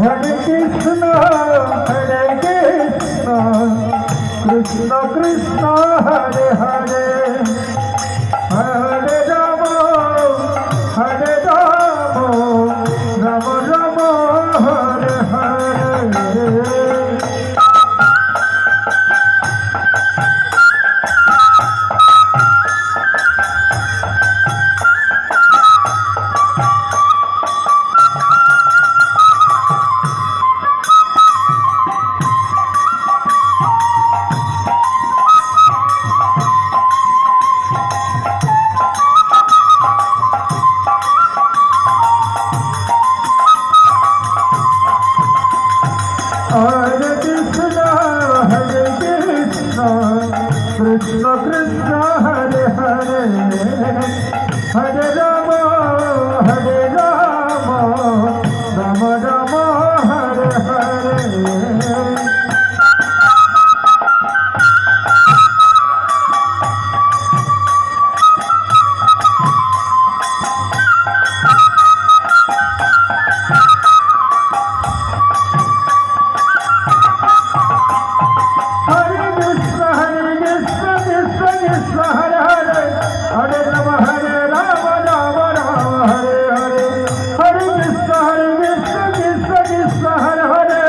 Hare Krishna, Krishna Krishna, Hare Hare, Hare Rama, Hare Rama, Rama Rama, Hare Hare. Hare Krishna, Hare Krishna, Krishna Krishna, Hare Hare, Hare Rama, Hare Rama, Rama Rama, Hare Hare. Hare Rama, Hare Rama, Rama Rama, Hare Hare. Hare Krishna, Krishna Krishna, Hare Hare.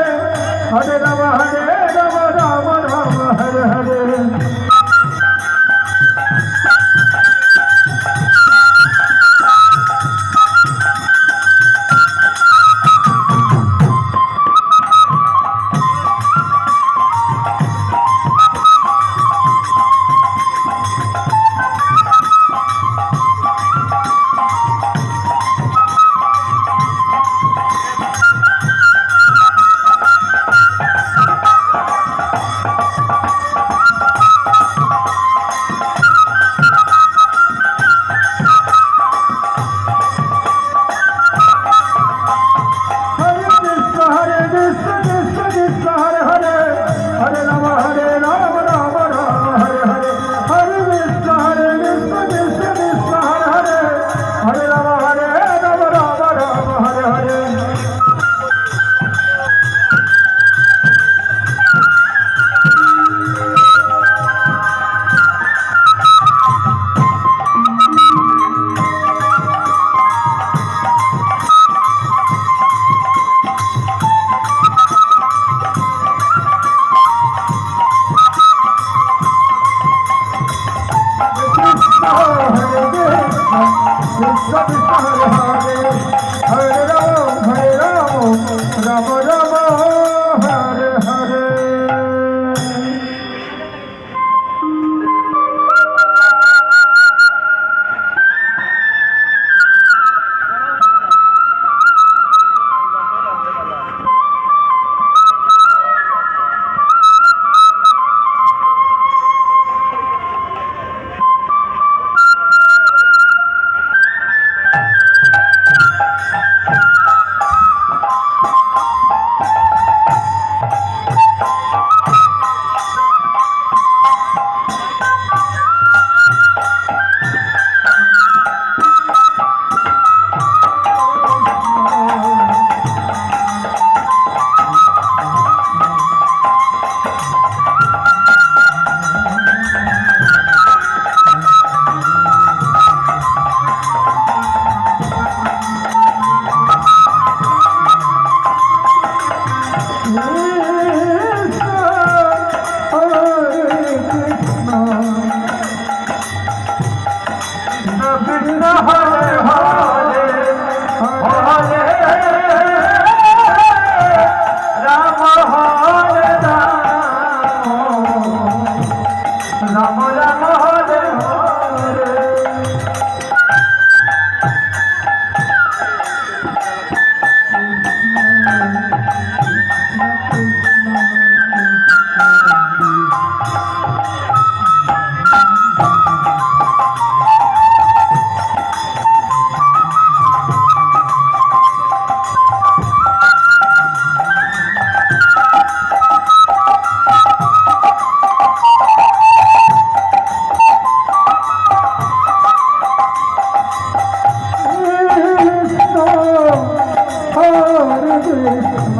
Krishna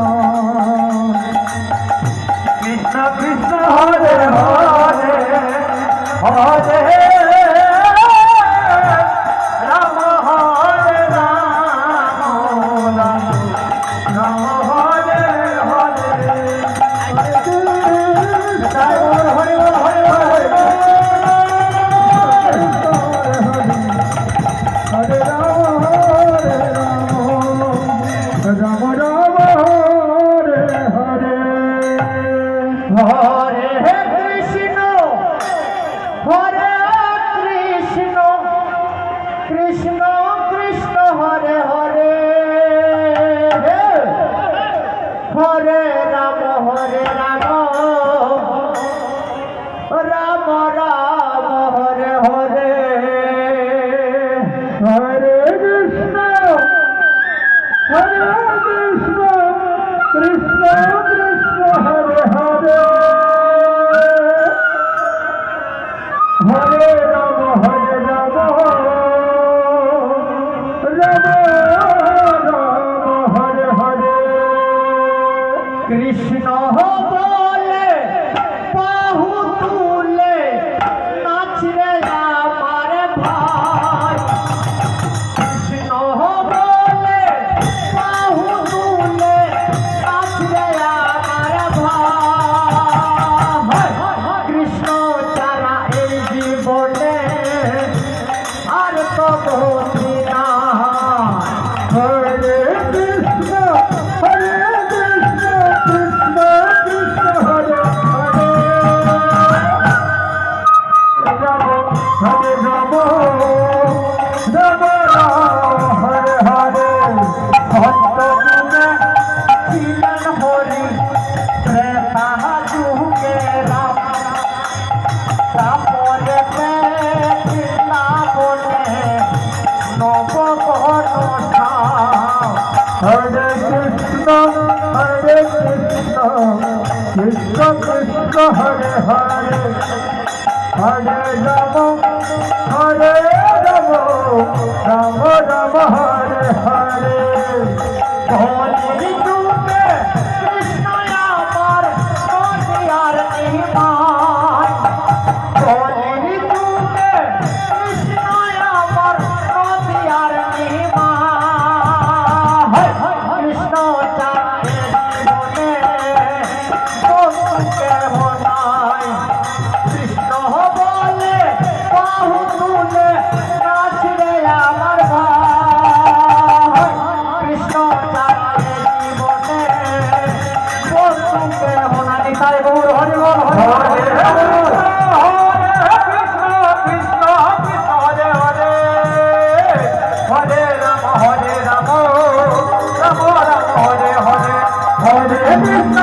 Krishna Krishna Hare Hare Hare Ram হরে রাম রাম রাম হরে হরে হরে হরে হরে হরে রাম রাম রাম হরে হরে হরে কৃষ্ণ হরে কৃষ্ণ কৃষ্ণ কৃষ্ণ হরে হরে হরে রাম রাম রাম হরে হরে হরে কৃষ্ণ হরে কৃষ্ণ কৃষ্ণ কৃষ্ণ হরে হরে হরে রাম রাম রাম হরে হরে কৃষ্ণ বলে বাহু তুলে নাচরে আমার ভাই কৃষ্ণ বলে বাহু তুলে নাচরে আমার ভাই কৃষ্ণ ছাড়া এই জীবনে আর তো গতি না হরে কৃষ্ণ হরে কৃষ্ণ কৃষ্ণ কৃষ্ণ হরে হরে রাম হরে রাম রাম রাম হরে হরে সত্য যুগে ছিলেন হরি ত্রেতা যুগে রাম তারপরে কৃষ্ণা বলে নবঘনটা হরে কৃষ্ণ কৃষ্ণ কৃষ্ণ হরে হরে হরে রাম রাম রাম হরে হরে কলির যুগে কৃষ্ণ আমার নদিয়ার নির্মাণ কলির যুগে কৃষ্ণ আমার নদিয়ার নির্মাণ কৃষ্ণ চাঁদের জীবনে বন্ধুকে মনায় কৃষ্ণ বলে বাহু তুলে নাচরে আমার ভাই কৃষ্ণ চাঁদের জীবনে বন্ধুকে মনায় তাই গৌর হরি বল হরে কৃষ্ণ কৃষ্ণ কৃষ্ণ হরে হরে হরে রাম রাম রাম হরে হরে হরে কৃষ্ণ